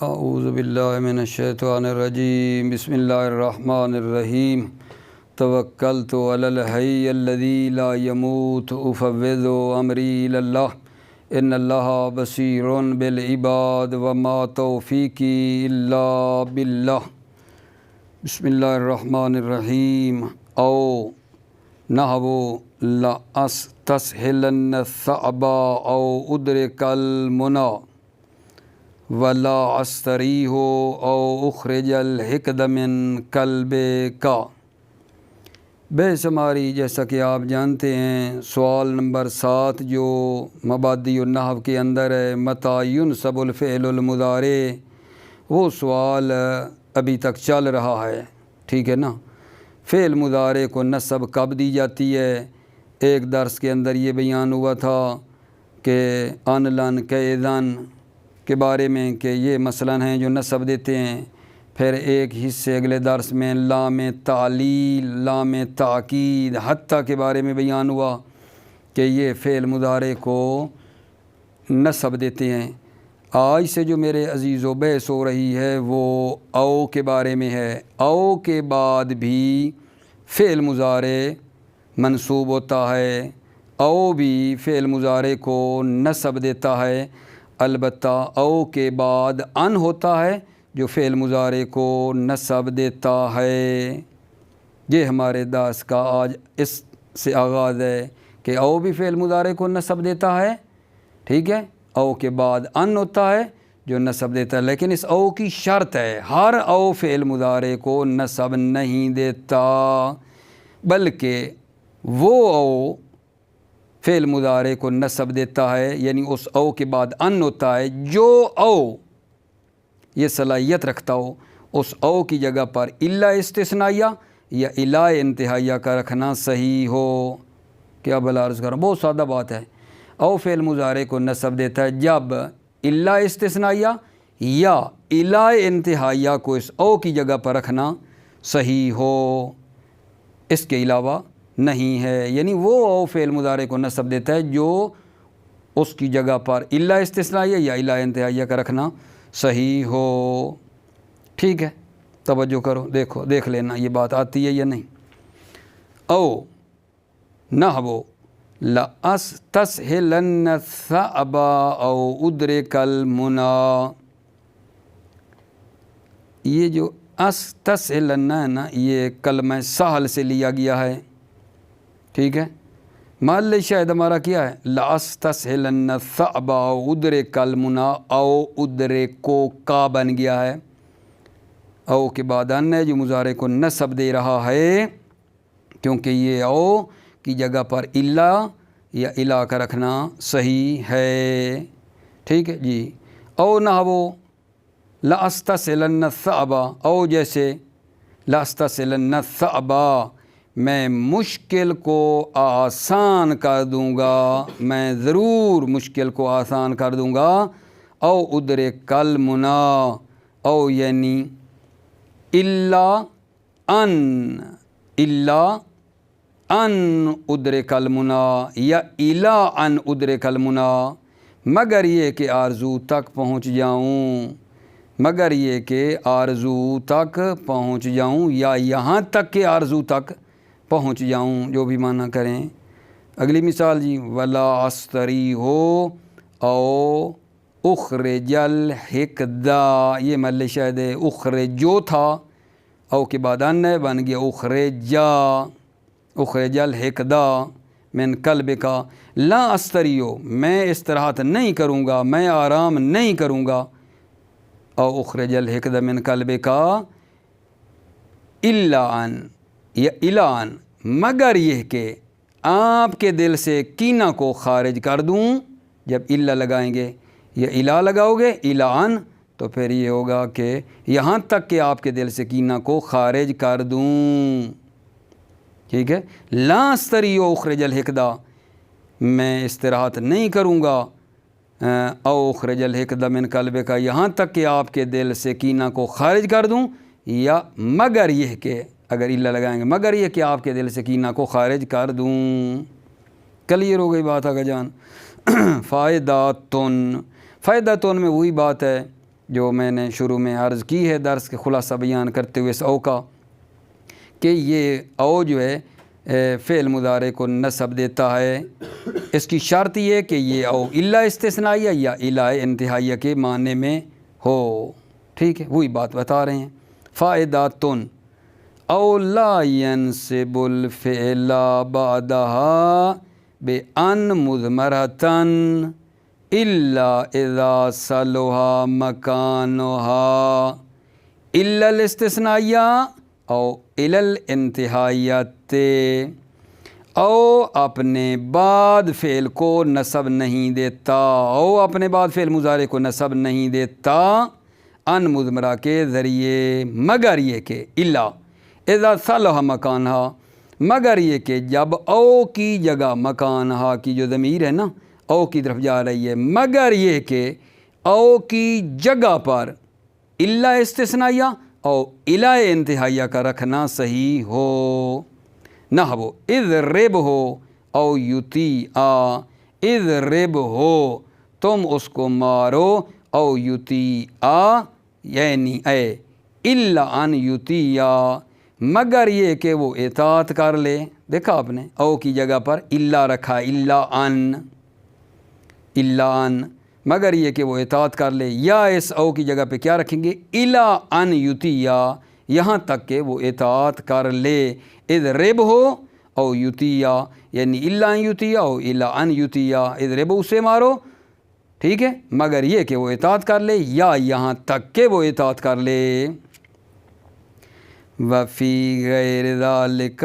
اعوذ باللہ من الشیطان الرجیم بسم اللہ الرحمن الرحیم توکلت علی الحی الذی لا یموت افوض امری الی اللہ ان اللہ بصیر بالعباد وما توفیقی الا باللہ۔ بسم اللہ الرحمن الرحیم۔ او نحو لأستسهلن الصعب او ادرک المنی ولا استریح او اخرج الحقد من قلبک۔ بحث ہماری جیسا کہ آپ جانتے ہیں سوال نمبر 7 جو مبادی النحو کے اندر ہے، متی ینصب الفعل المضارع، وہ سوال ابھی تک چل رہا ہے، ٹھیک ہے نا۔ فعل مضارع کو نصب کب دی جاتی ہے؟ ایک درس کے اندر یہ بیان ہوا تھا کہ ان لن کیدن کے بارے میں کہ یہ مثلاً ہیں جو نصب دیتے ہیں۔ پھر ایک حصے اگلے درس میں لام تعلیل، لام تاکید، حتیٰ کے بارے میں بیان ہوا کہ یہ فعل مضارع کو نصب دیتے ہیں۔ آج سے جو میرے عزیزو بحث ہو رہی ہے وہ او کے بارے میں ہے۔ او کے بعد بھی فعل مضارع منصوب ہوتا ہے، او بھی فعل مضارع کو نصب دیتا ہے، البتہ او کے بعد ان ہوتا ہے جو فعل مضارع کو نصب دیتا ہے۔ یہ ہمارے درس کا آج اس سے آغاز ہے کہ او بھی فعل مضارع کو نصب دیتا ہے، ٹھیک ہے، او کے بعد ان ہوتا ہے جو نصب دیتا ہے، لیکن اس او کی شرط ہے، ہر او فعل مضارع کو نصب نہیں دیتا، بلکہ وہ او فعل مضارع کو نصب دیتا ہے، یعنی اس او کے بعد ان ہوتا ہے جو او یہ صلاحیت رکھتا ہو، اس او کی جگہ پر الا استثنائیہ یا الا انتہائیہ کا رکھنا صحیح ہو۔ کیا بھلا عرض کر رہا ہوں، بہت سادہ بات ہے۔ او فعل مضارع کو نصب دیتا ہے جب الا استثنائیہ یا الا انتہائیہ کو اس او کی جگہ پر رکھنا صحیح ہو، اس کے علاوہ نہیں ہے، یعنی وہ او فعل مضارع کو نصب دیتا ہے جو اس کی جگہ پر الا استثنائیہ یا الا انتہائیہ کا رکھنا صحیح ہو، ٹھیک ہے۔ توجہ کرو، دیکھ لینا یہ بات آتی ہے یا نہیں۔ او نحو لأستسهلن الصعب او ادرک المنی، یہ جو استسهلن ہے نا، یہ کلمہ سہل سے لیا گیا ہے، ٹھیک ہے۔ محل شاہد ہمارا کیا ہے؟ لأستسهلن الصعب او ادرک المنی، او ادرکو کا بن گیا ہے، او کے بعد ان ہے جو مضارع کو نصب دے رہا ہے، کیونکہ یہ او کی جگہ پر الا یا الا کا رکھنا صحیح ہے، ٹھیک ہے جی۔ او نحو لأستسهلن الصعب، او جیسے لأستسهلن الصعب، میں مشکل کو آسان کر دوں گا، میں ضرور مشکل کو آسان کر دوں گا۔ او ادرک المنی، او یعنی الا ان ادرک المنی یا الا ان ادرک المنی، مگر یہ کہ آرزو تک پہنچ جاؤں، مگر یہ کہ آرزو تک پہنچ جاؤں، یا یہاں تک کہ آرزو تک پہنچ جاؤں، جو بھی معنی کریں۔ اگلی مثال جی، ولا استریح او اخرج الحقد، یہ محل شاہد ہے، اخرجو تھا، او کے بعد ان بن گیا اخرج الحقد من قلبک، لا استریح، میں استراحت نہیں کروں گا، میں آرام نہیں کروں گا، او اخرج الحقد من قلبک الا ان، یا الا ان، مگر یہ کہ آپ کے دل سے کینہ کو خارج کر دوں۔ جب الا لگائیں گے یا الا لگاؤ گے الا ان، تو پھر یہ ہوگا کہ یہاں تک کہ آپ کے دل سے کینہ کو خارج کر دوں، ٹھیک ہے۔ لا استریح اخرج الحقد، میں استراحت نہیں کروں گا، او اخرج الحقد من قلبک، یہاں تک کہ آپ کے دل سے کینہ کو خارج کر دوں، یا مگر یہ کہ، اگر الا لگائیں گے مگر یہ کہ آپ کے دل سے کینہ کو خارج کر دوں۔ کلیئر ہو گئی بات آگا جان۔ فائداتن، فائداتن میں وہی بات ہے جو میں نے شروع میں عرض کی ہے درس کے خلاصہ بیان کرتے ہوئے اس او کا، کہ یہ او جو ہے فعل مضارع کو نصب دیتا ہے۔ اس کی شرط یہ کہ یہ او الا استثنائیہ یا الا انتہائیہ کے معنی میں ہو، ٹھیک ہے، وہی بات بتا رہے ہیں۔ فائداتن او لا ينصب الفعل بعدها بأن مضمرتن الا اذا صلح مکانها الا الاستثنائیہ او الا الانتہائیت، او اپنے بعد فعل کو نصب نہیں دیتا، او اپنے بعد فعل مضارع کو نصب نہیں دیتا ان مضمرہ کے ذریعے، مگر یہ کہ الا اذا صلح مکانہا، مگر یہ کہ جب او کی جگہ، مکانہا کی جو ضمیر ہے نا او کی طرف جا رہی ہے، مگر یہ کہ او کی جگہ پر الا استثنائیہ او الا انتہائیہ کا رکھنا صحیح ہو۔ نحو اضرب ہو او یطیع، اضرب ہو تم اس کو مارو، او یطیع یعنی اے الا ان یطیع، مگر یہ کہ وہ اطاعت کر لے۔ دیکھا آپ نے او کی جگہ پر الا رکھا، الا ان، مگر یہ کہ وہ اطاعت کر لے، یا اس او کی جگہ پہ کیا رکھیں گے، الا ان یطیع، یہاں تک کہ وہ اطاعت کر لے۔ اضرب ہو او یطیع یعنی الا ان یطیع او الا ان یطیع، اضرب اسے مارو، ٹھیک ہے، مگر یہ کہ وہ اطاعت کر لے یا یہاں تک کہ وہ اطاعت کر لے۔ وفی غیر ذالک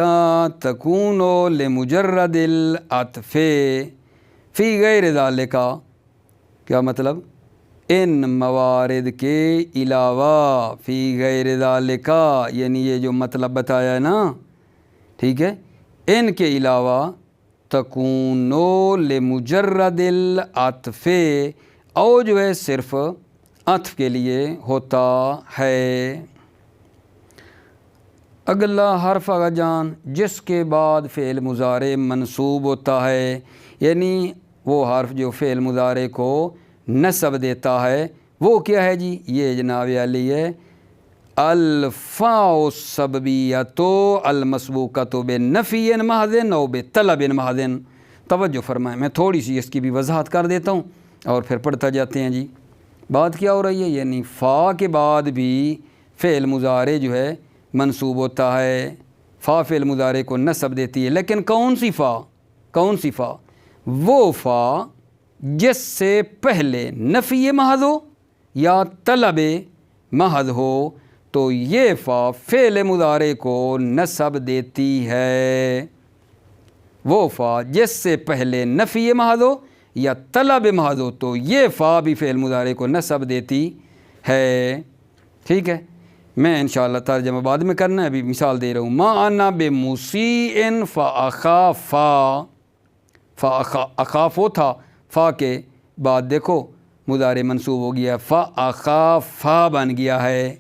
تکون لمجرد العطف، فی غیر ذالک کیا مطلب، ان موارد کے علاوہ، فی غیر ذالک یعنی یہ جو مطلب بتایا ہے نا، ٹھیک ہے، ان کے علاوہ تکون لمجرد العطف، او جو ہے صرف عطف کے لیے ہوتا ہے۔ اگلا حرف آگا جان جس کے بعد فعل مضارع منصوب ہوتا ہے، یعنی وہ حرف جو فعل مضارع کو نصب دیتا ہے، وہ کیا ہے جی، یہ جناب علی ہے الفاء السببیۃ المسبوقۃ بنفی محض او بطلب محض۔ توجہ فرمائیں، میں تھوڑی سی اس کی بھی وضاحت کر دیتا ہوں اور پھر پڑھتا جاتے ہیں جی۔ بات کیا ہو رہی ہے، یعنی فا کے بعد بھی فعل مضارع جو ہے منصوب ہوتا ہے، فا فعل مضارع کو نصب دیتی ہے، لیکن کون سی فا، کون سی فا، وہ فا جس سے پہلے نفی محض ہو یا طلب محض ہو، تو یہ فا فعل مضارع کو نصب دیتی ہے۔ وہ فا جس سے پہلے نفی محض ہو یا طلب محض ہو تو یہ فا بھی فعل مضارع کو نصب دیتی ہے، ٹھیک ہے۔ میں انشاءاللہ ترجمہ بعد میں کرنا ہے، ابھی مثال دے رہا ہوں۔ ما انا بمسیء فاخاف، اخاف وہ تھا، فا کے بعد دیکھو مضارع منصوب ہو گیا، فاخاف بن گیا ہے،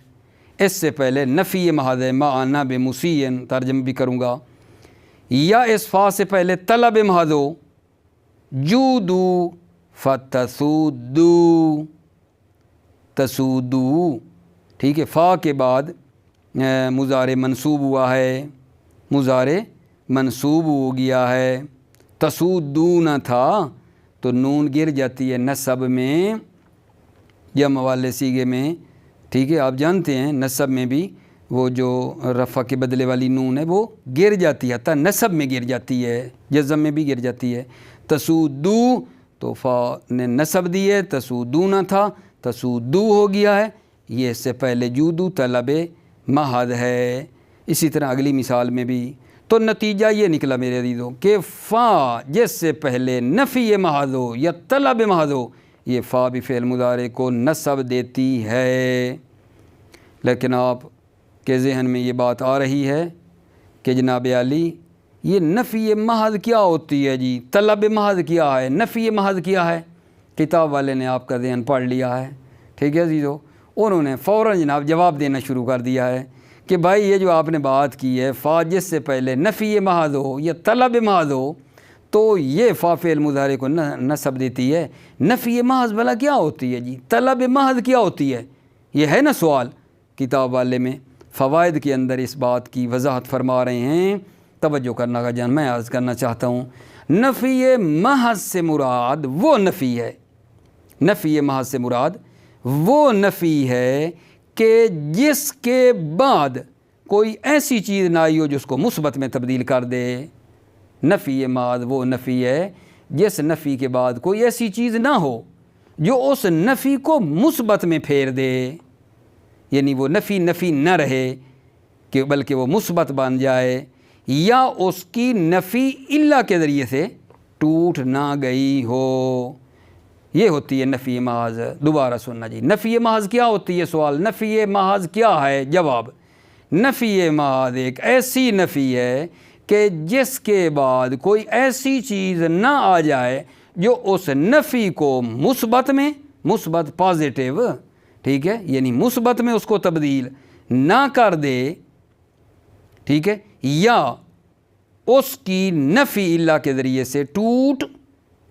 اس سے پہلے نفی محض ہے، ما انا بمسیء، ترجمہ بھی کروں گا، یا اس فا سے پہلے طلب محض ہو، جودو فتسودو، تسودو، ٹھیک ہے، فا کے بعد مضارع منصوب ہوا ہے، مضارع منصوب ہو گیا ہے، تسودون تھا تو نون گر جاتی ہے نصب میں، جمع والے صیغے میں، ٹھیک ہے، آپ جانتے ہیں نصب میں بھی وہ جو رفع کے بدلے والی نون ہے وہ گر جاتی ہے، حتیٰ نصب میں گر جاتی ہے، جزم میں بھی گر جاتی ہے۔ تسودو تو فا نے نصب دی ہے، تسودون تھا، تسودو ہو گیا ہے، یہ اس سے پہلے جودو طلب محض ہے۔ اسی طرح اگلی مثال میں بھی، تو نتیجہ یہ نکلا میرے عزیزوں کہ فا جس سے پہلے نفی محض ہو یا طلب محض ہو، یہ فا بھی فعل مضارع کو نصب دیتی ہے۔ لیکن آپ کے ذہن میں یہ بات آ رہی ہے کہ جناب علی یہ نفی محض کیا ہوتی ہے جی، طلب محض کیا ہے، نفی محض کیا ہے؟ کتاب والے نے آپ کا ذہن پڑھ لیا ہے، ٹھیک ہے عزیزو، انہوں نے فوراً جناب جواب دینا شروع کر دیا ہے کہ بھائی یہ جو آپ نے بات کی ہے، فا جس سے پہلے نفی محض ہو یا طلب محض ہو تو یہ فا فعل مضارع کو نصب دیتی ہے۔ نفی محض بھلا کیا ہوتی ہے جی، طلب محض کیا ہوتی ہے؟ یہ ہے نا سوال کتاب والے میں، فوائد کے اندر اس بات کی وضاحت فرما رہے ہیں، توجہ کرنا کا جان میں عرض کرنا چاہتا ہوں۔ نفی محض سے مراد وہ نفی ہے، نفی محض سے مراد وہ نفی ہے کہ جس کے بعد کوئی ایسی چیز نہ آئی ہو جو اس کو مثبت میں تبدیل کر دے۔ نفی محض وہ نفی ہے جس نفی کے بعد کوئی ایسی چیز نہ ہو جو اس نفی کو مثبت میں پھیر دے، یعنی وہ نفی نہ رہے کہ بلکہ وہ مثبت بن جائے، یا اس کی نفی الا کے ذریعے سے ٹوٹ نہ گئی ہو، یہ ہوتی ہے نفی محض۔ دوبارہ سننا جی، نفی محض کیا ہوتی ہے؟ سوال، نفی محض کیا ہے؟ جواب، نفی محض ایک ایسی نفی ہے کہ جس کے بعد کوئی ایسی چیز نہ آ جائے جو اس نفی کو مثبت میں، مثبت پازیٹیو، ٹھیک ہے، یعنی مثبت میں اس کو تبدیل نہ کر دے، ٹھیک ہے، یا اس کی نفی اللہ کے ذریعے سے ٹوٹ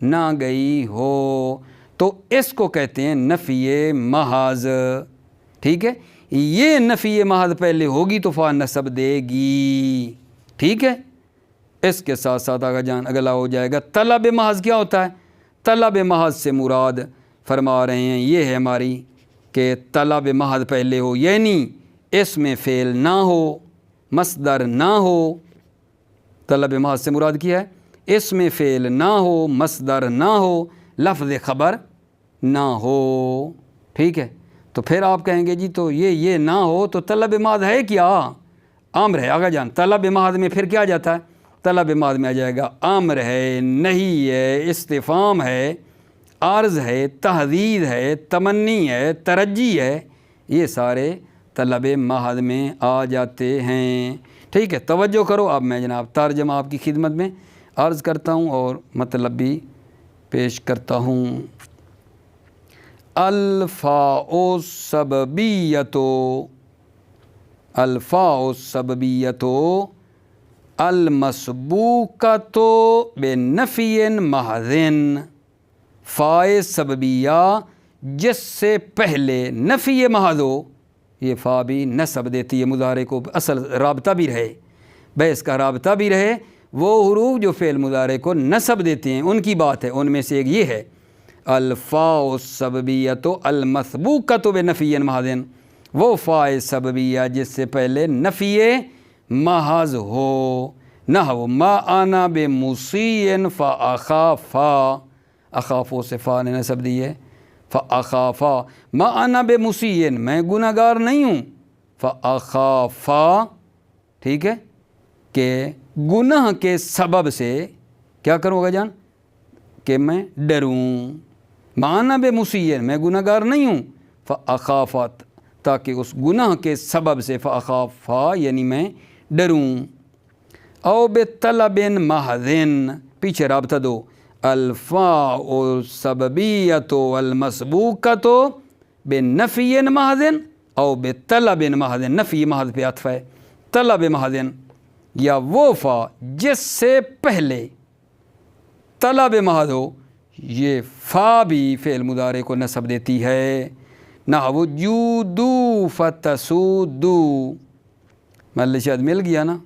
نہ گئی ہو، تو اس کو کہتے ہیں نفی محض، ٹھیک ہے۔ یہ نفی محض پہلے ہوگی تو فا نصب دے گی، ٹھیک ہے۔ اس کے ساتھ ساتھ آگا جان اگلا ہو جائے گا طلب محض۔ کیا ہوتا ہے؟ طلب محض سے مراد فرما رہے ہیں یہ ہے ہماری کہ طلب محض پہلے ہو، یعنی اس میں فعل نہ ہو، مصدر نہ ہو۔ طلب محض سے مراد کیا ہے؟ اس میں فعل نہ ہو، مصدر نہ ہو، لفظ خبر نہ ہو، ٹھیک ہے۔ تو پھر آپ کہیں گے جی تو یہ نہ ہو تو طلب محض ہے کیا؟ امر ہے۔ آگا جان طلب محض میں پھر کیا جاتا ہے؟ طلب محض میں آ جائے گا امر ہے، نہیں ہے، استفہام ہے، عرض ہے، تحدید ہے، تمنی ہے، ترجی ہے، یہ سارے طلب محض میں آ جاتے ہیں، ٹھیک ہے۔ توجہ کرو، اب میں جناب ترجمہ آپ کی خدمت میں عرض کرتا ہوں اور مطلب بھی پیش کرتا ہوں۔ الفاء السببیۃ، الفاء السببیۃ المسبوقۃ بنفی محض، فاء سببیہ جس سے پہلے نفی محض ہو، یہ فا بھی نصب دیتی ہے مضارع کو، اصل رابطہ بھی رہے، بحث کا رابطہ بھی رہے، وہ حروف جو فعل مضارع کو نصب دیتے ہیں ان کی بات ہے، ان میں سے ایک یہ ہے الفاء السببیۃ المسبوقۃ بنفی محض، وہ فاء سببیہ جس سے پہلے نفی محض ہو، نحو ما انا بمسیء فاخافا، اخافو سے فا نے نصب دی ہے، فاخافا، ما انا بمسیء میں گناہ گار نہیں ہوں، فاخافا، ٹھیک ہے، کہ گناہ کے سبب سے کیا کروں گا جان کہ میں ڈروں، ما انا بمسیء میں گناہ گار نہیں ہوں، فاخافا تاکہ اس گناہ کے سبب سے، فاخافا یعنی میں ڈروں، او بطلب محض، پیچھے رابطہ دو، الفاء السببیۃ المسبوقۃ بنفی محض او بطلب محض، نفی محض پہ عطف ہے، طلب محض، یا وہ فا جس سے پہلے طلب محض ہو، یہ فا بھی فعل مضارع کو نصب دیتی ہے، نحو جودو فتسودو، محل شاید مل گیا نا،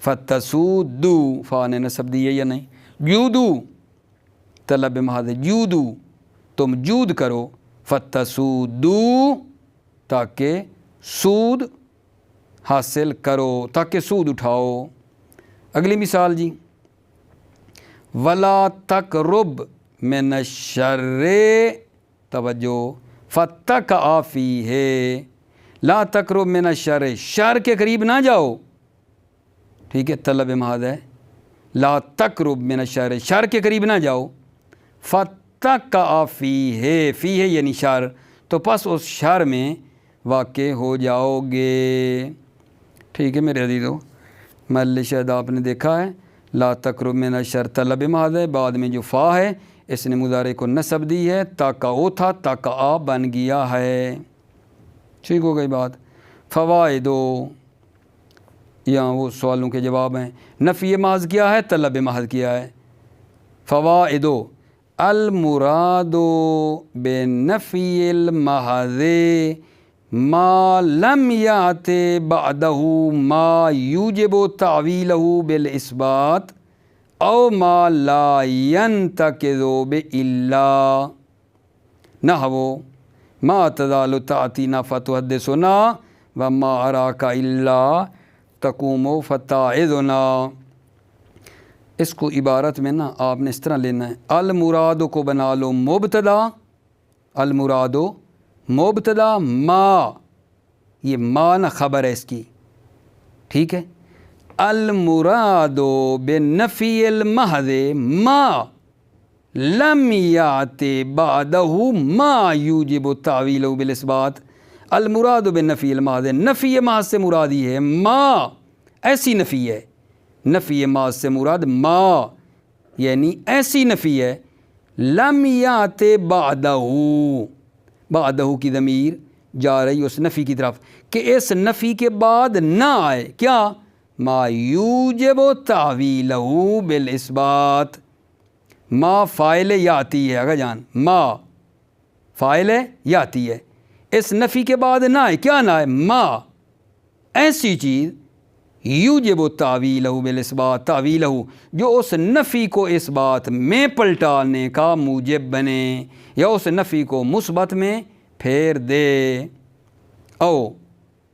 فتسودو فا نے نصب دی ہے یا نہیں، جودو طلب محض، جودو تم جود کرو، فتسودو تاکہ سود حاصل کرو، تاکہ سود اٹھاؤ۔ اگلی مثال جی، ولا تقرب من الشر، توجہ، فتقع فیہ، لا تقرب من الشر، شر کے قریب نہ جاؤ، ٹھیک ہے، طلب محض ہے، لا تقرب من الشر، شر کے قریب نہ جاؤ، فتقع فیہ، فیہ یعنی شر، تو پس اس شر میں واقع ہو جاؤ گے، ٹھیک ہے میرے عزیزو۔ محل شاید آپ نے دیکھا ہے، لا تقرب من الشر طلب محض ہے، بعد میں جو فا ہے اس نے مضارع کو نصب دی ہے، تقع تھا، تقع بن گیا ہے، ٹھیک ہو گئی بات۔ فوائد، یہاں وہ سوالوں کے جواب ہیں، نفی محض کیا ہے، طلب محض کیا ہے۔ فوائد، المراد بنفی المحض ما لم یات بعدہ ما یوجب تعویلہ بالاثبات او ما لا ینتقض بالا نحو ما تزال تعتینا فتحدثنا وما اراک الا تقوم فتعظنا۔ اس کو عبارت میں نا آپ نے اس طرح لینا ہے، المراد کو بنا لو مبتدا، المراد مبتدا ما، یہ ما نہ خبر ہے اس کی، ٹھیک ہے۔ المراد بنفی المحض ما لم یات بعدہ ما یوجب تعویلہ بالاثبات۔ المراد بنفی المحض، نفی محض سے مراد یہ ہے ما، ایسی نفی ہے، نفی محض سے مراد ما یعنی ایسی نفی ہے، لم یات بعدہ، بعدہ کی ضمیر جا رہی اس نفی کی طرف کہ اس نفی کے بعد نہ آئے کیا، ما یوجب تعویلہ بالاثبات۔ ما فاعل یاتی ہے، اگر جان ما فاعل یاتی ہے، اس نفی کے بعد نہ آئے، کیا نہ آئے، ما ایسی چیز یوجب تعویلہ بالاثبات، تعویلہ جو اس نفی کو اس بات میں پلٹانے کا موجب بنے یا اس نفی کو مثبت میں پھیر دے، او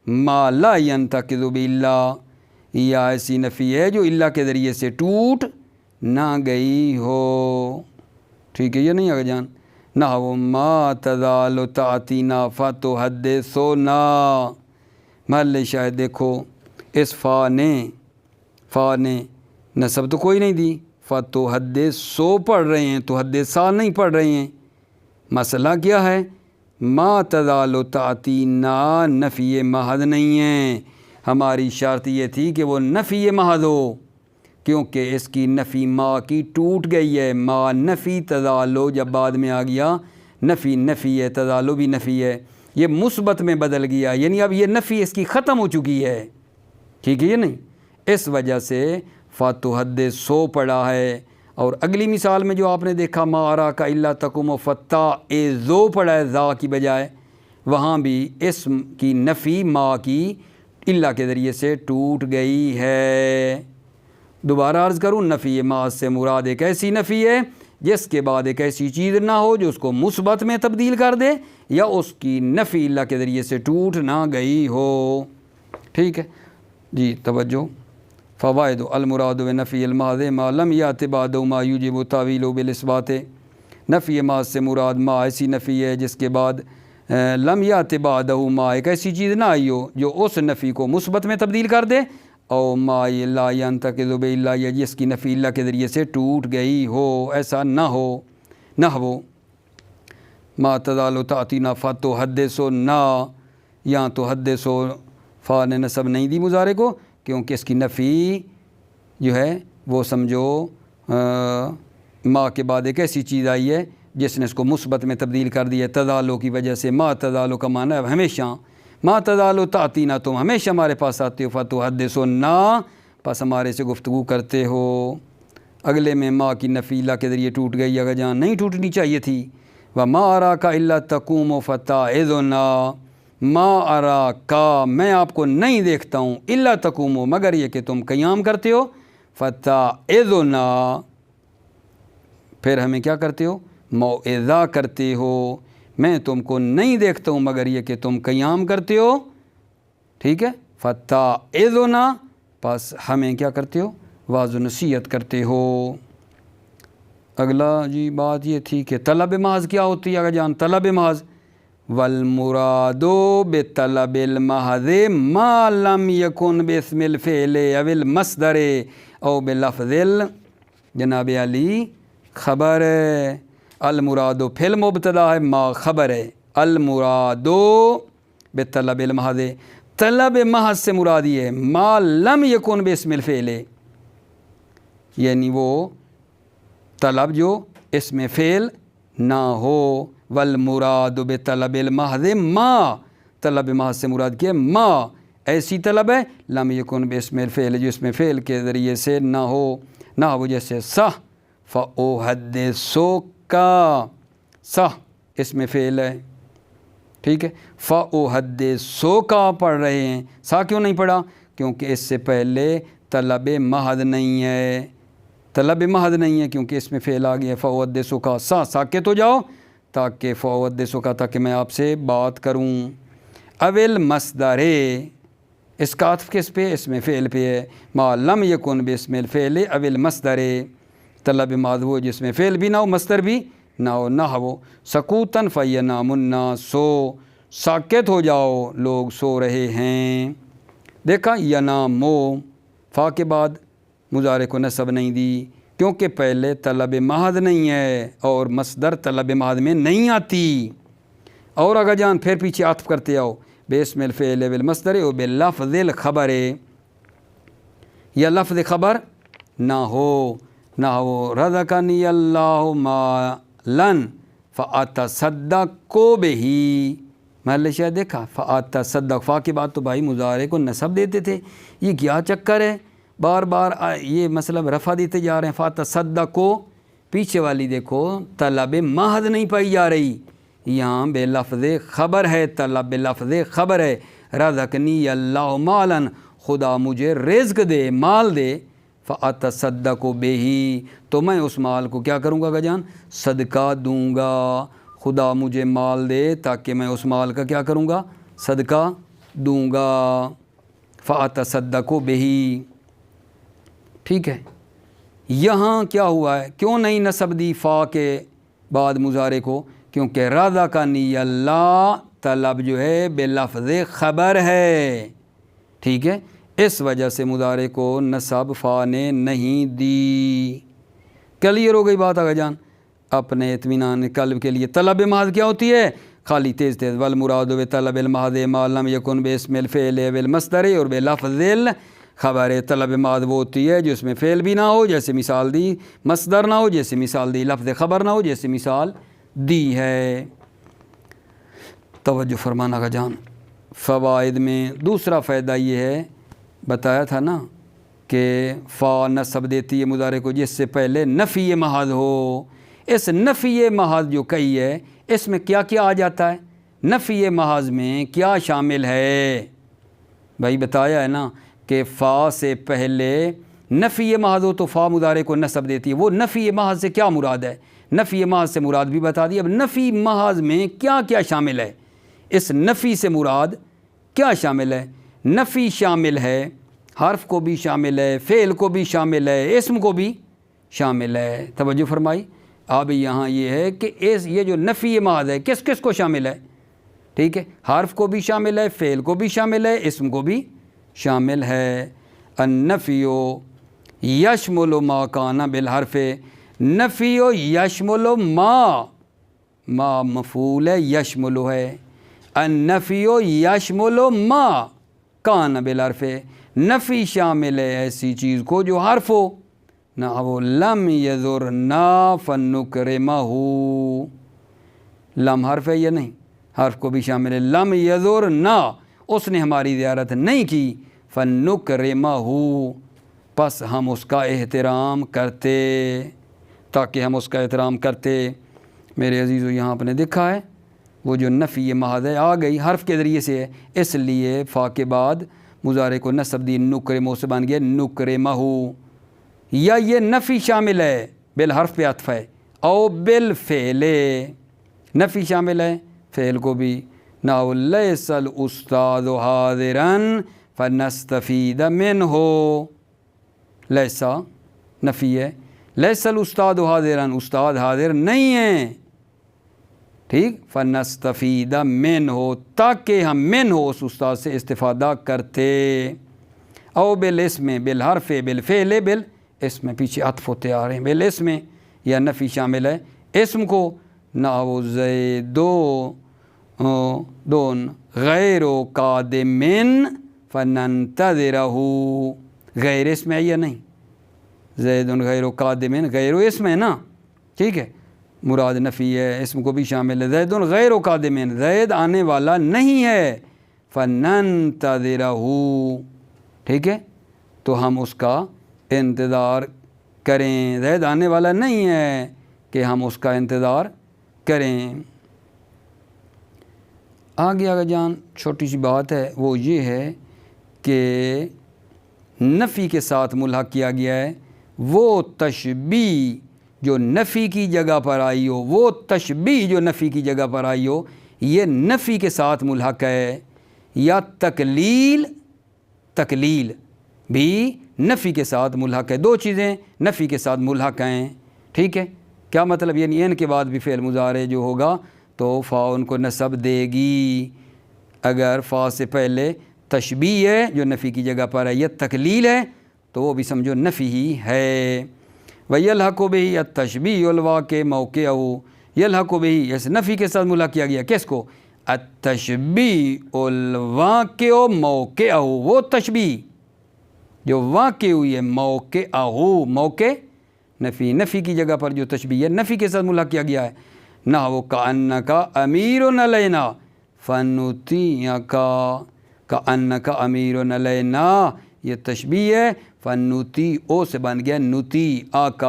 ما لا ینتقض بالا، یا ایسی نفی ہے جو اللہ کے ذریعے سے ٹوٹ نہ گئی ہو، ٹھیک ہے یہ نہیں آگے جان۔ نحو ما تزال تعتینا فتحدثنا، محل شاید دیکھو اس فا نے نصب تو کوئی نہیں دی، فتحدثو پڑھ رہے ہیں، تحدثا نہیں پڑھ رہے ہیں، مسئلہ کیا ہے، ما تزال تعتینا نفی محض نہیں ہے، ہماری شرط یہ تھی کہ وہ نفی محض ہو، کیونکہ اس کی نفی ما کی ٹوٹ گئی ہے، ما نفی تزالو جب بعد میں آ گیا نفی ہے، تزالو بھی نفی ہے، یہ مثبت میں بدل گیا، یعنی اب یہ نفی اس کی ختم ہو چکی ہے، ٹھیک ہے یہ نہیں، اس وجہ سے فتحدثو پڑھا ہے۔ اور اگلی مثال میں جو آپ نے دیکھا ما اراک الا تقوم فتعظو پڑھا ہے ذا کی بجائے، وہاں بھی اسم کی نفی ما کی اللہ کے ذریعے سے ٹوٹ گئی ہے۔ دوبارہ عرض کروں، نفی محض سے مراد ایک ایسی نفی ہے جس کے بعد ایک ایسی چیز نہ ہو جو اس کو مثبت میں تبدیل کر دے یا اس کی نفی اللہ کے ذریعے سے ٹوٹ نہ گئی ہو، ٹھیک ہے جی۔ توجہ، فوائد، المراد بنفی المحض ما لم یات بعدہ ما یوجب تعویلہ بالاثبات، نفی محض سے مراد ما ایسی نفی ہے جس کے بعد لم یات بعدہ ما ایک ایسی چیز نہ آئی ہو جو اس نفی کو مثبت میں تبدیل کر دے، او ما لا ینتقض بالا، یا جس کی نفی اللہ کے ذریعے سے ٹوٹ گئی ہو، ایسا نہ ہو۔ نحو ما تزال تعتینا فتحدثنا، یہاں تحدثو فا نے نصب نہیں دی مضارع کو، کیونکہ اس کی نفی جو ہے وہ سمجھو ما کے بعد ایک ایسی چیز آئی ہے جس نے اس کو مثبت میں تبدیل کر دیا ہے، تزالو کی وجہ سے۔ ما تزالو کا معنی ہے ہمیشہ، ما تزالو تعتینا، تم ہمیشہ ہمارے پاس آتے ہو، فتحدثنا، پس ہمارے سے گفتگو کرتے ہو۔ اگلے میں ما کی نفی اللہ کے ذریعے ٹوٹ گئی، اگر جہاں نہیں ٹوٹنی چاہیے تھی۔ وما اراک الا تقوم فتعظنا، ما اراکا، میں آپ کو نہیں دیکھتا ہوں، الا تقوم، مگر یہ کہ تم قیام کرتے ہو، فتعظنا، پھر ہمیں کیا کرتے ہو، موعظہ کرتے ہو، میں تم کو نہیں دیکھتا ہوں مگر یہ کہ تم قیام کرتے ہو، ٹھیک ہے، فتعظنا، پس ہمیں کیا کرتے ہو، واعظ و نصیحت کرتے ہو۔ اگلا جی بات یہ تھی کہ طلب محض کیا ہوتی ہے، اگر جان طلب محض، والمراد بطلب المحض ما لم یکن باسم الفعل او المصدر او بلفظ جناب علی خبر ہے۔ المراد فعل مبتدا ہے، ما خبر ہے، المراد بطلب المحض، طلب محض سے مراد یہ ہے ما لم یکن باسم الفعل، یعنی وہ طلب جو اسم فعل نہ ہو، والمراد بطلب المحض ما، طلب محض سے مراد کیا ہے ما ایسی طلب ہے لم یکن باسم الفعل جو اسم فعل کے ذریعے سے نہ ہو، نہ ہو جیسے صح فاحدثک، صح اسم فعل ہے، ٹھیک ہے، فَأُحَدِّثُ کا پڑھ رہے ہیں، سا کیوں نہیں پڑھا؟ کیونکہ اس سے پہلے طلب محض نہیں ہے، طلب محض نہیں ہے، کیونکہ اس میں فعل آ گیا ہے فَأُحَدِّثُ کا، ساکت ہو جاؤ تاکہ فَأُحَدِّثُ کا، تاکہ میں آپ سے بات کروں۔ اول مصدر، اس کا عطف کس پہ؟ اس میں فعل پہ ہے، ما لم یکن باسم الفعل اول مصدر، طلب محض وہ جس میں فعل بھی نہ ہو مصدر بھی نہ ہو، نحو سکوتاً فینام الناس، ساکت ہو جاؤ لوگ سو رہے ہیں۔ دیکھا ینامو، فا کے بعد مضارع کو نصب نہیں دی کیونکہ پہلے طلب محض نہیں ہے اور مصدر طلب محض میں نہیں آتی۔ اور اگر جان پھر پیچھے عطف کرتے آؤ، باسم الفعل بالمصدر و باللفظ الخبر، یا لفظ خبر نہ ہو، نہ ہو رزقنی اللہ مالا فاتصدق بہ، محل شاید دیکھا فاتصدق، فا کے بعد تو بھائی مضارع کو نصب دیتے تھے، یہ کیا چکر ہے؟ بار بار یہ مطلب رفع دیتے جا رہے ہیں۔ فاتصدق، پیچھے والی دیکھو طلب محض نہیں پائی جا رہی، یہاں بے لفظ خبر ہے، طلب بے لفظ خبر ہے، رزقنی اللہ مالا، خدا مجھے رزق دے، مال دے، فاتصدق بہ، تو میں اس مال کو کیا کروں گا جان؟ صدقہ دوں گا، خدا مجھے مال دے تاکہ میں اس مال کا کیا کروں گا؟ صدقہ دوں گا، فاتصدق بہ، ٹھیک ہے۔ یہاں کیا ہوا ہے؟ کیوں نہیں نصب دی فا کے بعد مضارع کو؟ کیونکہ رزقنی اللہ طلب جو ہے بے لفظ خبر ہے، ٹھیک ہے، اس وجہ سے مضارع کو نصب فا نے نہیں دی۔ کلیئر ہو گئی بات آگے جان؟ اپنے اطمینان قلب کے لیے طلب محض کیا ہوتی ہے؟ خالی تیز تیز، والمراد بطلب المحض ما لم یکن باسم الفعل والمصدر اور بلفظ الخبر، طلب محض وہ ہوتی ہے جو اس میں فعل بھی نہ ہو جیسے مثال دی، مصدر نہ ہو جیسے مثال دی، لفظ خبر نہ ہو جیسے مثال دی ہے۔ توجہ فرمانا کا جان، فوائد میں دوسرا فائدہ یہ ہے، بتایا تھا نا کہ فا نصب دیتی ہے مضارع کو جس سے پہلے نفی محض ہو۔ اس نفی محض جو کہی ہے اس میں کیا کیا آ جاتا ہے؟ نفی محض میں کیا شامل ہے؟ بھائی بتایا ہے نا کہ فا سے پہلے نفی محض ہو تو فا مضارع کو نصب دیتی ہے۔ وہ نفی محض سے کیا مراد ہے؟ نفی محض سے مراد بھی بتا دی۔ اب نفی محض میں کیا کیا شامل ہے؟ اس نفی سے مراد کیا شامل ہے؟ نفی شامل ہے، حرف کو بھی شامل ہے، فعل کو بھی شامل ہے، اسم کو بھی شامل ہے۔ توجہ فرمائی؟ اب یہاں یہ ہے کہ یہ جو نفی محض ہے کس کس کو شامل ہے؟ ٹھیک ہے، حرف کو بھی شامل ہے، فعل کو بھی شامل ہے، اسم کو بھی شامل ہے۔ النفی یشمل ما کان بالحرف، نفی یشمل ما مفعول ہے، یشمل ہے، النفی یشمل ما کان بالحرف، نفی شامل ہے ایسی چیز کو جو حرف ہو، نحو لم یزرنا فنکرمہ، لم حرف ہے یا نہیں؟ حرف کو بھی شامل ہے، لم یزرنا، اس نے ہماری زیارت نہیں کی، فنکرمہ، پس ہم اس کا احترام کرتے، تاکہ ہم اس کا احترام کرتے۔ میرے عزیزو یہاں آپ نے دیکھا ہے وہ جو نفی محض ہے آ گئی حرف کے ذریعے سے ہے، اس لیے فا کے بعد مضارع کو نصب دی، نکرمہ سے بن گیا نکرمہ، یا یہ نفی شامل ہے بالحرف پہ عطف ہے، او بالفعل، نفی شامل ہے فعل کو بھی، نحو لیس الاستاذ حاضرا فنستفید منہ، لیسا نفی ہے، لیس الاستاذ حاضرا، استاد حاضر نہیں ہے، ٹھیک، فنستفید منہ، تاکہ ہم منہ اس استاد سے استفادہ کرتے، او بالاسم، بالحرف، بالفعل، بالاسم، پیچھے عطف ہوتے آ رہے ہیں، بالاسم، یا نفی شامل ہے اسم کو، نحو زیدون غیر قادم فننتظرہ، غیر اسم ہے یا نہیں؟ زیدون غیر قادم، غیر اسم ہے نا، ٹھیک ہے، مراد نفی ہے، اسم کو بھی شامل ہے، زیدون غیر قادم، زید آنے والا نہیں ہے، فننتظرہ، ٹھیک ہے، تو ہم اس کا انتظار کریں، زید آنے والا نہیں ہے، کہ ہم اس کا انتظار کریں۔ آگے آگے جان چھوٹی سی بات ہے، وہ یہ ہے کہ نفی کے ساتھ ملحق کیا گیا ہے وہ تشبیہ جو نفی کی جگہ پر آئی ہو، وہ تشبیہ جو نفی کی جگہ پر آئی ہو یہ نفی کے ساتھ ملحق ہے، یا تکلیل بھی نفی کے ساتھ ملحق ہے، دو چیزیں نفی کے ساتھ ملحق ہیں، ٹھیک ہے؟ کیا مطلب؟ یعنی ان کے بعد بھی فعل مضارع جو ہوگا تو فا ان کو نصب دے گی، اگر فا سے پہلے تشبیہ ہے جو نفی کی جگہ پر ہے یا تکلیل ہے تو وہ بھی سمجھو نفی ہی ہے۔ وَيَلْحَقُ بِهِ التَّشْبِيهُ الْوَاقِعُ مَوْقِعَهُ، يَلْحَقُ بِهِ اس نفی کے ساتھ ملحق کیا گیا، کس کو؟ التشبیہ الواقع موقعہ، وہ تشبیہ جو واقع ہوئی ہے، موقعہ، موقع نفی کی جگہ پر جو تشبیہ ہے نفی کے ساتھ ملحق کیا گیا ہے، نحو کأنک امیر علینا فنطیعک، کأنک امیر علینا یہ تشبیہ ہے، فنطیع سے بن گیا نطیعک،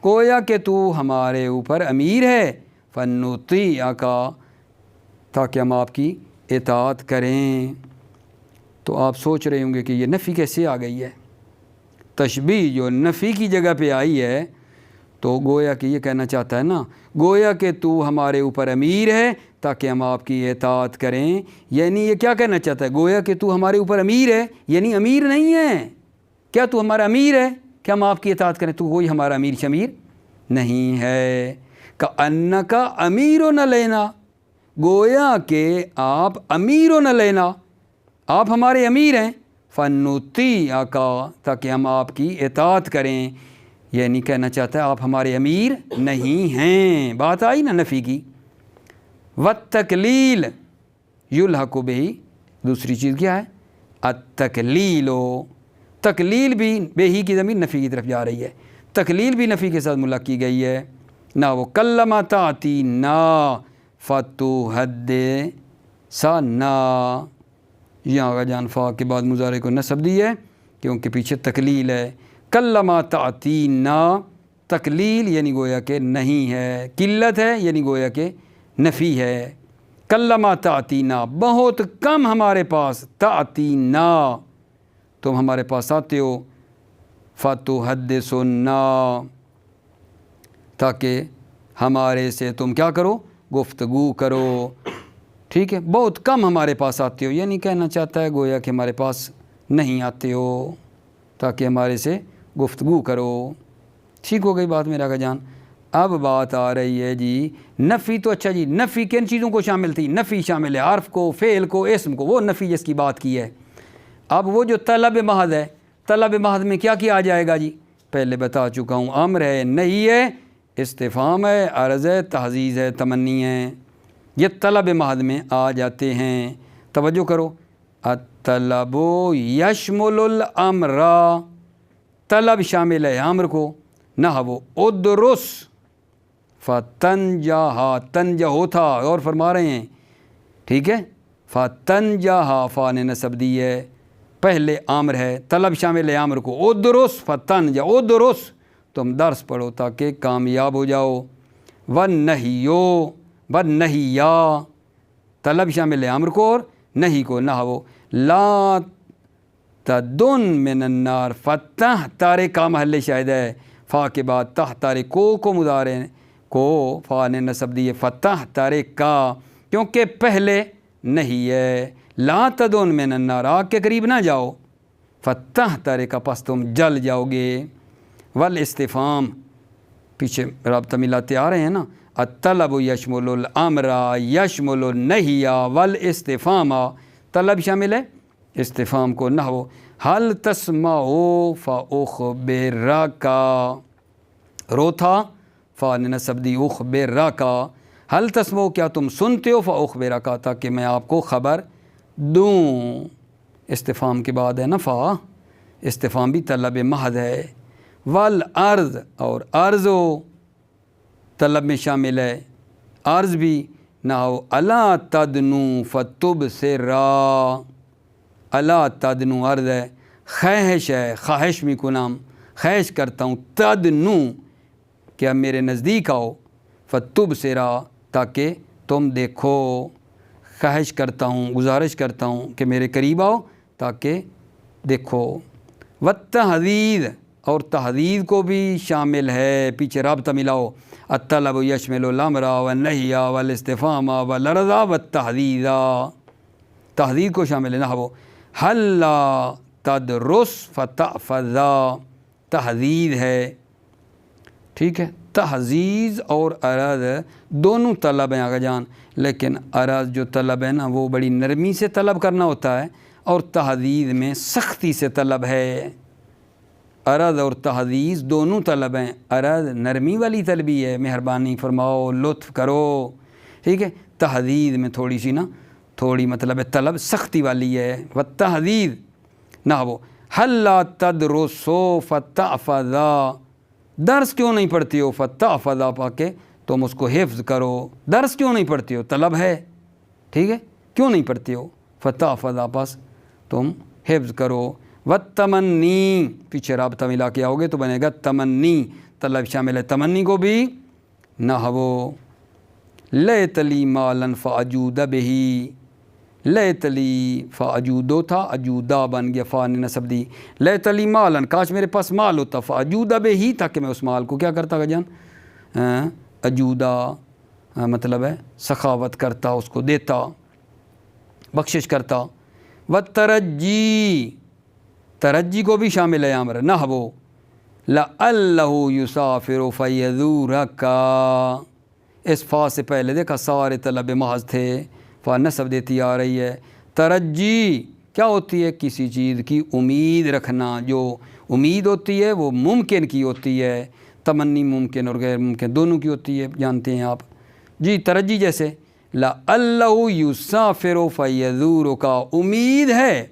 گویا کہ تو ہمارے اوپر امیر ہے، فنطیعک تاکہ ہم آپ کی اطاعت کریں۔ تو آپ سوچ رہے ہوں گے کہ یہ نفی کیسے آ گئی ہے؟ تشبیہ جو نفی کی جگہ پہ آئی ہے تو گویا کہ یہ کہنا چاہتا ہے نا، گویا کہ تو ہمارے اوپر امیر ہے تاکہ ہم آپ کی اطاعت کریں، یعنی یہ کیا کہنا چاہتا ہے؟ گویا کہ تو ہمارے اوپر امیر ہے، یعنی امیر نہیں ہے، کیا تو ہمارا امیر ہے کہ ہم آپ کی اطاعت کریں؟ تو کوئی ہمارا امیر شمیر نہیں ہے۔ کأنک امیر علینا، گویا کہ آپ امیر علینا، آپ ہمارے امیر ہیں، فنطیعک تاکہ ہم آپ کی اطاعت کریں، یعنی کہنا چاہتا ہے آپ ہمارے امیر نہیں ہیں۔ بات آئی نا نفی کی۔ والتکلیل یلحق بہ، دوسری چیز کیا ہے؟ التکلیل، تکلیل بھی بہ کی ضمیر نفی کی طرف جا رہی ہے، تکلیل بھی نفی کے ساتھ ملحق کی گئی ہے، نہ وہ کلم تعطینا فتحدثنا، یہاں کا جان فا کے بعد مضارع کو نصب دی ہے کیونکہ پیچھے تکلیل ہے۔ کلم تعطینا، تکلیل یعنی گویا کہ نہیں ہے، قلت ہے یعنی گویا کہ نفی ہے۔ کلم تعطینا، بہت کم ہمارے پاس، تعطینا تم ہمارے پاس آتے ہو، فتحدثنا تاکہ ہمارے سے تم کیا کرو؟ گفتگو کرو، ٹھیک ہے؟ بہت کم ہمارے پاس آتے ہو، یعنی کہنا چاہتا ہے گویا کہ ہمارے پاس نہیں آتے ہو تاکہ ہمارے سے گفتگو کرو۔ ٹھیک ہو گئی بات میرا کا جان؟ اب بات آ رہی ہے جی نفی، تو اچھا جی نفی کن چیزوں کو شامل تھی؟ نفی شامل ہے حرف کو، فعل کو، اسم کو، وہ نفی جس کی بات کی ہے۔ اب وہ جو طلب محض ہے، طلب محض میں کیا کیا جائے گا جی؟ پہلے بتا چکا ہوں، امر ہے، نہیں ہے، استفہام ہے، عرض ہے، تعزیز ہے، تمنی ہے، یہ طلب محض میں آ جاتے ہیں۔ توجہ کرو، الطلب یشمل الامر، طلب شامل ہے امر کو، نحو ادرس فتنجح، تنجح تھا اور فرما رہے ہیں، ٹھیک ہے؟ فتنجح فا نے نصب دی ہے، پہلے امر ہے، طلب شامل ہے امر کو، ادرس فتنجح، ادرس تم درس پڑھو تاکہ کامیاب ہو جاؤ، والنہیو، والنہیا طلب شامل ہے امر کو اور نہیں کو، نحو لا تدن من النار، فتح تارے کا محل شاہد ہے، فا کے بعد تح تارے کو مضارع کو فا نے نصب دی ہے، فتح تارے کا، کیونکہ پہلے نہیں ہے، لا تدن من النار آگ کے قریب نہ جاؤ، فتح تارے کا پس تم جل جاؤ گے۔ والاستفہام پیچھے رابطہ ملاتے آ رہے ہیں نا، الطلب یشمل الامر یشمل النہی والاستفہام، طلب شامل ہے استفہام کو، نحو حل تسمع فاخبرک، رو تھا فا نے نصب دی، اخبرک، حل تسمع کیا تم سنتے ہو، فاخبرک تاکہ میں آپ کو خبر دوں، استفہام کے بعد ہے نا فا، استفہام بھی طلب محض ہے۔ والعرض، اور عرض و طلب میں شامل ہے، عرض بھی، نحو الا تدنو فتبصرا، الا تدنو عرض ہے، خواہش ہے، خواہش میں کو نام، خواہش کرتا ہوں، تدنو کہ میرے نزدیک آؤ، فتبصرا تاکہ تم دیکھو، خواہش کرتا ہوں، گزارش کرتا ہوں کہ میرے قریب آؤ تاکہ دیکھو۔ والتحدید، اور تحدید کو بھی شامل ہے، پیچھے رابطہ ملاؤ، الطلب یشمل الامر والنہی والاستفہام والعرض والتحدید، تحدید کو شامل ہے۔ نحو حل لا تدرس فتحفظ، تحدید ہے، ٹھیک ہے۔ تحزیز اور عرض دونوں طلب ہیں آگا جان، لیکن عرض جو طلب ہے نا وہ بڑی نرمی سے طلب کرنا ہوتا ہے، اور تحدید میں سختی سے طلب ہے۔ عرض اور تحدیث دونوں طلب ہیں، عرض نرمی والی طلبی ہے، مہربانی فرماؤ، لطف کرو، ٹھیک ہے۔ تحدید میں تھوڑی سی نا، تھوڑی مطلب ہے طلب سختی والی ہے۔ والتحدید نحو حل لا تدرسو فتحفظ، درس کیوں نہیں پڑھتی ہو، فتحفظ پا کے تم اس کو حفظ کرو، درس کیوں نہیں پڑھتی ہو، طلب ہے، ٹھیک ہے، کیوں نہیں پڑھتی ہو، فتحفظ پاس تم حفظ کرو۔ والتمنی، پیچھے رابطہ ملا کے آؤ گے تو بنے گا تمنی، طلب شامل ہے تمنی کو بھی۔ نحو لیت لی مالا فاجود بہی، لیت لی فاجودو تھا، اجودا بن گیا، فا نے نصب دی۔ لیت لی مالا، کاش میرے پاس مال ہوتا، فاجود بہی، تاکہ میں اس مال کو کیا کرتا جان، اجودا مطلب ہے سخاوت کرتا، اس کو دیتا، بخشش کرتا۔ والترجی، ترجی کو بھی شامل ہے امر۔ نحو لعلہ یسافر فیذورک، اس فا سے پہلے دیکھا سارے طلب محض تھے، فا نصب دیتی آ رہی ہے۔ ترجی کیا ہوتی ہے، کسی چیز کی امید رکھنا، جو امید ہوتی ہے وہ ممکن کی ہوتی ہے، تمنی ممکن اور غیر ممکن دونوں کی ہوتی ہے، جانتے ہیں آپ جی۔ ترجی جیسے لعلہ یسافر فیذورک، امید ہے،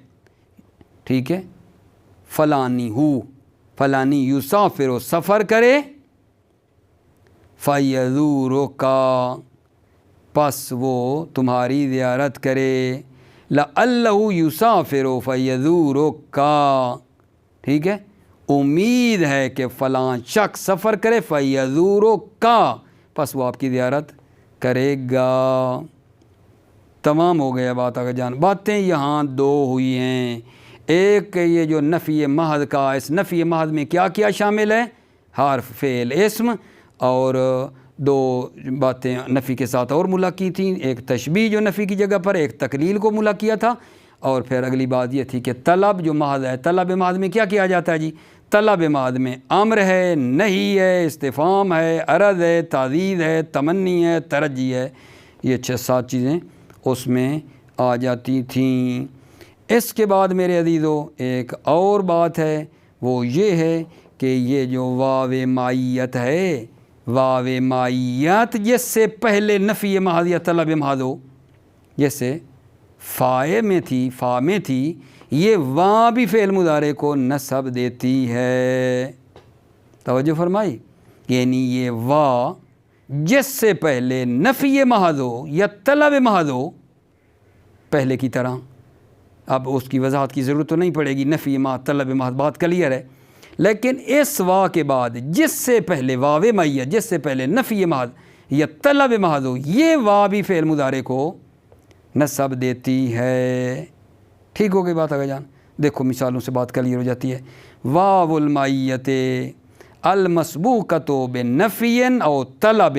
ٹھیک ہے، فلانی ہو، فلانی یسافر سفر کرے، فیذورک پس وہ تمہاری زیارت کرے، لعلہ یسافر فیذورک، ٹھیک ہے، امید ہے کہ فلاں شخص سفر کرے، فیذورک پس وہ آپ کی زیارت کرے گا۔ تمام ہو گیا بات آگے جان۔ باتیں یہاں دو ہوئی ہیں، ایک یہ جو نفی محض کا، اس نفی محض میں کیا کیا شامل ہے، حرف فعل اسم، اور دو باتیں نفی کے ساتھ اور ملا کی تھیں، ایک تشبیہ جو نفی کی جگہ پر، ایک تقلیل کو ملا کیا تھا، اور پھر اگلی بات یہ تھی کہ طلب جو محض ہے، طلب محض میں کیا کیا جاتا ہے جی، طلب محض میں امر ہے، نہی ہے، استفہام ہے، عرض ہے، تعزیز ہے، تمنی ہے، ترجی ہے، یہ 6-7 چیزیں اس میں آ جاتی تھیں۔ اس کے بعد میرے عزیزو ایک اور بات ہے، وہ یہ ہے کہ یہ جو واو معیت ہے، واو معیت جس سے پہلے نفی محض یا طلب محض ہو، جیسے فائے میں تھی، فا میں تھی، یہ واو بھی فعل مضارع کو نصب دیتی ہے، توجہ فرمائی، یعنی یہ واو جس سے پہلے نفی محض ہو یا طلب محض ہو، پہلے کی طرح، اب اس کی وضاحت کی ضرورت تو نہیں پڑے گی، نفی محض طلب محض بات کلیئر ہے، لیکن اس وا کے بعد جس سے پہلے واو معیت، جس سے پہلے نفی محض یا طلب محض ہو، یہ وا بھی فعل مضارع کو نصب دیتی ہے۔ ٹھیک ہو گئی بات آگے جان، دیکھو مثالوں سے بات کلیئر ہو جاتی ہے۔ واو المعیت المسبوقۃ بنفی او طلب،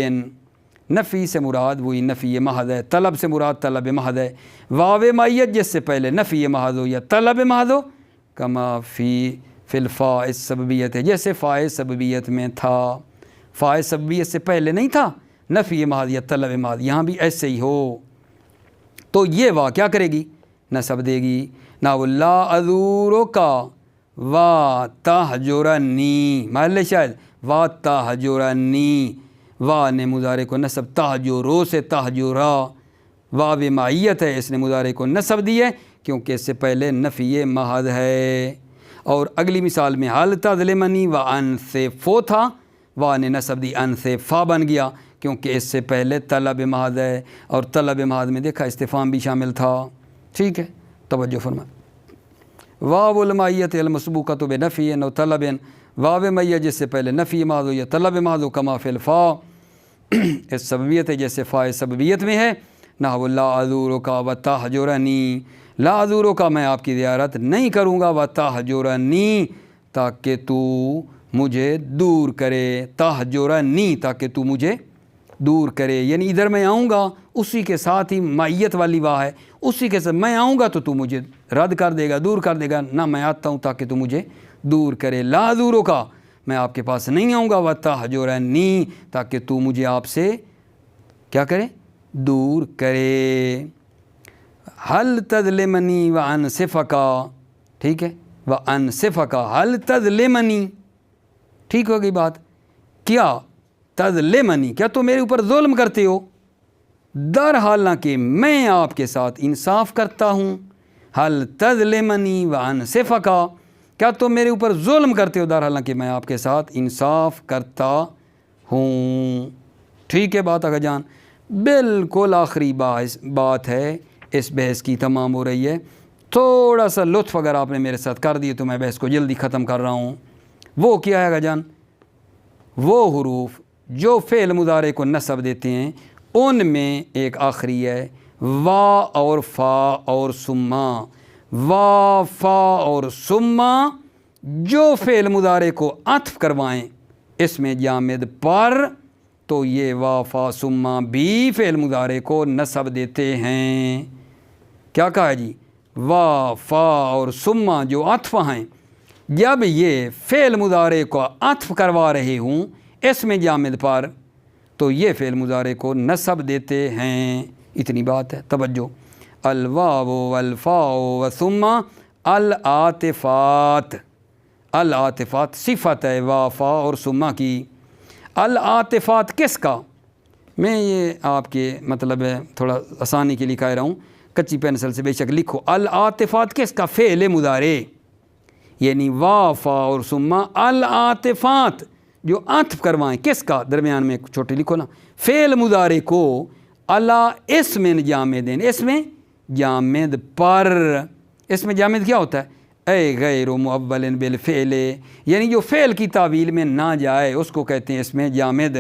نفی سے مراد وہی نفی محض ہے، طلب سے مراد طلب محض ہے۔ واو معیت جس سے پہلے نفی محض ہو یا طلب محض ہو، کما فی الفاء السببیت، جیسے فاء سببیت میں تھا، فاء سببیت سے پہلے نہیں تھا نفی محض یا طلب محض، یہاں بھی ایسے ہی ہو، تو یہ وا کیا کرے گی، نصب دے گی۔ نحو لا ازورک وا تہجرنی، محل شاید وا تہجرنی، وا نے مضارع کو نصب، تہجرو سے تہجرا، واو معیت ہے، اس نے مضارع کو نصب دی ہے کیونکہ اس سے پہلے نفی محض ہے۔ اور اگلی مثال میں حل تظلمنی و ان سے فو تھا، وا نے نصب دی، ان سے فا بن گیا کیونکہ اس سے پہلے طلب محض ہے، اور طلب محض میں دیکھا استفہام بھی شامل تھا، ٹھیک ہے، توجہ فرمائیں۔ واو المعیت المسبوقۃ بنفی و طلب، واو معیت جس سے پہلے نفی محض ہو یا طلب محض ہو، کما فی الفاء اس سببیت ہے، جیسے فاء سببیت میں ہے۔ نحو لا ازورک و تہجرنی، لا ازورک میں آپ کی زیارت نہیں کروں گا، و تہجرنی تاکہ تو مجھے دور کرے، تہجرنی تاکہ تو مجھے دور کرے، یعنی ادھر میں آؤں گا اسی کے ساتھ ہی معیت والی واہ ہے، اسی کے ساتھ میں آؤں گا تو مجھے رد کر دے گا، دور کر دے گا، نہ میں آتا ہوں تاکہ تو مجھے دور کرے، لا ازورک میں آپ کے پاس نہیں آؤں گا، و تہجرنی تاکہ تو مجھے آپ سے کیا کرے، دور کرے، حل تظلمنی وانصفک، ٹھیک ہے، وانصفک حل تظلمنی، ٹھیک ہوگی بات، کیا تظلمنی کیا تو میرے اوپر ظلم کرتے ہو، در حالانکہ میں آپ کے ساتھ انصاف کرتا ہوں، حل تظلمنی وانصفک کیا تو میرے اوپر ظلم کرتے ہو، در حالانکہ میں آپ کے ساتھ انصاف کرتا ہوں، ٹھیک ہے بات آقا جان۔ بالکل آخری بات ہے اس بحث کی، تمام ہو رہی ہے، تھوڑا سا لطف اگر آپ نے میرے ساتھ کر دیے تو میں بحث کو جلدی ختم کر رہا ہوں۔ وہ کیا ہے آقا جان؟ وہ حروف جو فعل مضارع کو نصب دیتے ہیں ان میں ایک آخری ہے وا اور فا اور ثم، وا فا اور ثم جو فعل مضارع کو عطف کروائیں اس میں جامد پر، تو یہ وا فا ثم بھی فعل مضارع کو نصب دیتے ہیں۔ کیا کہا جی؟ وا فا اور ثم جو عطف ہیں، جب یہ فعل مضارع کو عطف کروا رہے ہوں اس میں جامد پر، تو یہ فعل مضارع کو نصب دیتے ہیں، اتنی بات ہے، توجہ۔ الواو والفاء وثم العاطفات، العاطفات صفت ہے وا فا اور ثم کی، العاطفات کس کا؟ میں یہ آپ کے مطلب تھوڑا آسانی کے لیے کہہ رہا ہوں، کچی پینسل سے بے شک لکھو، العاطفات کس کا؟ فعل مضارع، یعنی وا فا اور ثم العاطفات جو عطف کروائیں کس کا؟ درمیان میں چھوٹی لکھو نا، فعل مضارع کو الا اسم جامد، اس میں جامد پر، اس میں جامد کیا ہوتا ہے؟ اے غیر مؤول بالفعل، یعنی جو فعل کی تعویل میں نہ جائے اس کو کہتے ہیں اس میں جامد،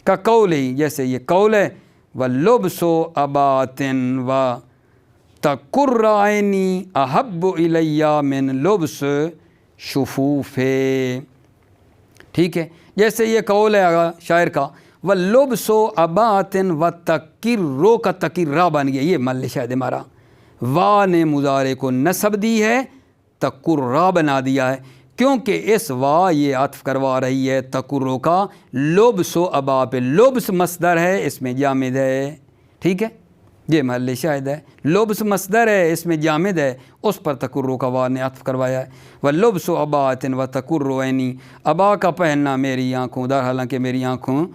کا قول ہی، جیسے یہ قول ہے وَلُبْسُ أَبَاتٍ وَتَقُرَّ عَيْنِي أَحَبُّ إِلَيَّ مِنْ لُبْسِ شُفُوفِ، ٹھیک ہے، جیسے یہ قول ہے شاعر کا وَلُبْسُ أَبَاتٍ وَتَقِرُّ کا تقرّ بن گیا، یہ مل شاید ہمارا، وا نے مضارع کو نصب دی ہے، تقرّ بنا دیا ہے، کیونکہ اس وا یہ عطف کروا رہی ہے تقرّ کا لبس و ابا پہ، لبس مصدر ہے اس میں جامد ہے، ٹھیک ہے، یہ محل شاہد ہے، لبس مصدر ہے اس میں جامد ہے، اس پر تقرّ کا وا نے عطف کروایا ہے، وَلُبْسُ أَبَاتٍ وَتَقُرُّ عَيْنِي، ابا کا پہننا میری آنکھوں، در حالانکہ میری آنکھوں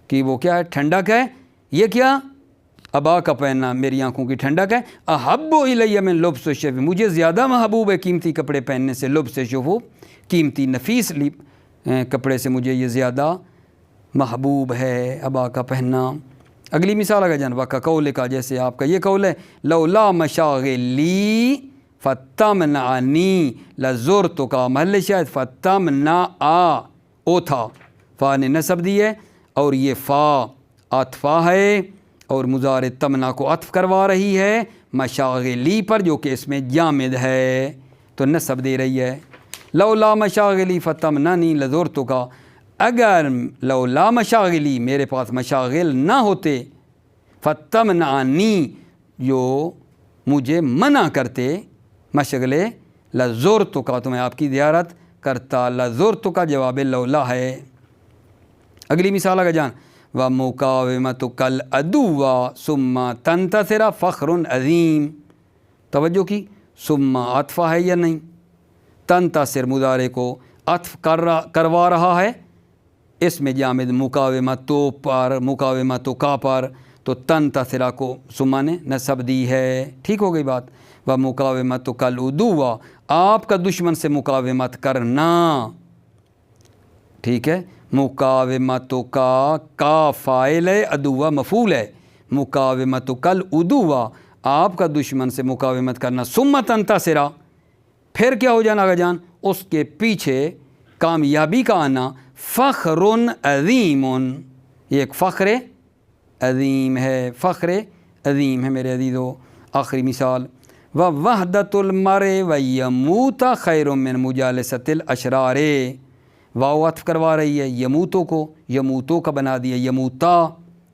کی وہ کیا ہے؟ ٹھنڈک ہے، یہ کیا؟ ابا کا پہننا میری آنکھوں کی ٹھنڈک ہے، احب الیہ من لبس الشفوف، مجھے زیادہ محبوب ہے قیمتی کپڑے پہننے سے، لبس شفوف قیمتی نفیس کپڑے سے مجھے یہ زیادہ محبوب ہے ابا کا پہننا۔ اگلی مثال اگر جانبا کا قول کا، جیسے آپ کا یہ قول ہے لولا مشاغلی فتمنعنی لزرتک، محل شاہد فتمنع او تھا، فا نے نصب دی ہے اور یہ فا عطفہ ہے اور مضارع تمنا کو عطف کروا رہی ہے مشاغلی پر جو کہ اس میں جامد ہے، تو نصب دے رہی ہے، لولا مشاغلی فتمنعنی لزرتک، اگر لولا مشاغلی میرے پاس مشاغل نہ ہوتے، فتمنعنی جو مجھے منع کرتے مشغلے، لزرتک تو میں آپ کی زیارت کرتا، لزرتک جواب لولا ہے۔ اگلی مثال اگر جان وَمُقَاوِمَتُكَ الْعَدُوَّ ثُمَّ تَنْتَصِرَ فَخْرٌ عَظِيمٌ، توجہ کی، ثم عطفہ ہے یا نہیں؟ تنتصر مضارع کو عطف کروا رہا ہے، اس میں جامد مقاومتو پر، مقاومتو کا پر، تو تنتصر کو ثم نے نصب دی ہے، ٹھیک ہو گئی بات۔ وَمُقَاوِمَتُكَ الْعَدُوَّ، آپ کا دشمن سے مقاومت کرنا، ٹھیک ہے، مقاومتُکَ کا فاعل ہے، عدوہ مفعول ہے، مقاومتُکَ العدوَّ آپ کا دشمن سے مقاومت کرنا، ثم تنتصر پھر کیا ہو جانا آگا جان، اس کے پیچھے کامیابی کا آنا، فخر عظیم، یہ ایک فخر عظیم ہے، فخر عظیم ہے میرے عزیزو۔ آخری مثال، وحدۃ المرء ویموت خیر من مجالست الاشرار، واو عطف کروا رہی ہے یموتو کو، یموتو کا بنا دیا یموتا،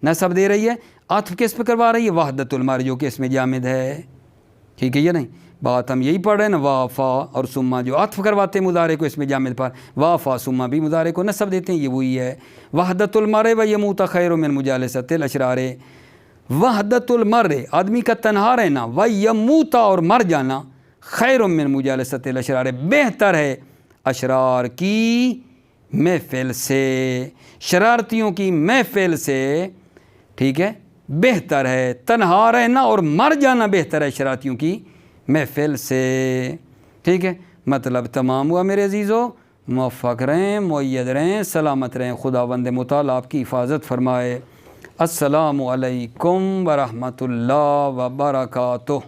نصب دے رہی ہے، عطف کس پہ کروا رہی ہے؟ وحدۃ المرء جو کہ اس میں جامد ہے، ٹھیک ہے یا نہیں؟ بات ہم یہی پڑھ رہے ہیں نا، وافا اور سما جو عطف کرواتے ہیں مضارع کو اس میں جامد پر، وافا سما بھی مضارع کو نصب دیتے ہیں، یہ وہی ہے۔ وحدۃ المرء ویموت خیر من مجالست الاشرار، وحدۃ المرء آدمی کا تنہا رہنا، ویموت اور مر جانا، خیر من مجالست الاشرار بہتر ہے اشرار کی محفل سے، شرارتیوں کی محفل سے، ٹھیک ہے، بہتر ہے تنہا رہنا اور مر جانا بہتر ہے شرارتیوں کی محفل سے، ٹھیک ہے۔ مطلب تمام ہوا میرے عزیزو، موفق رہیں، مؤید رہیں، سلامت رہیں، خداوند متعال آپ کی حفاظت فرمائے۔ السلام علیکم ورحمۃ اللہ وبرکاتہ۔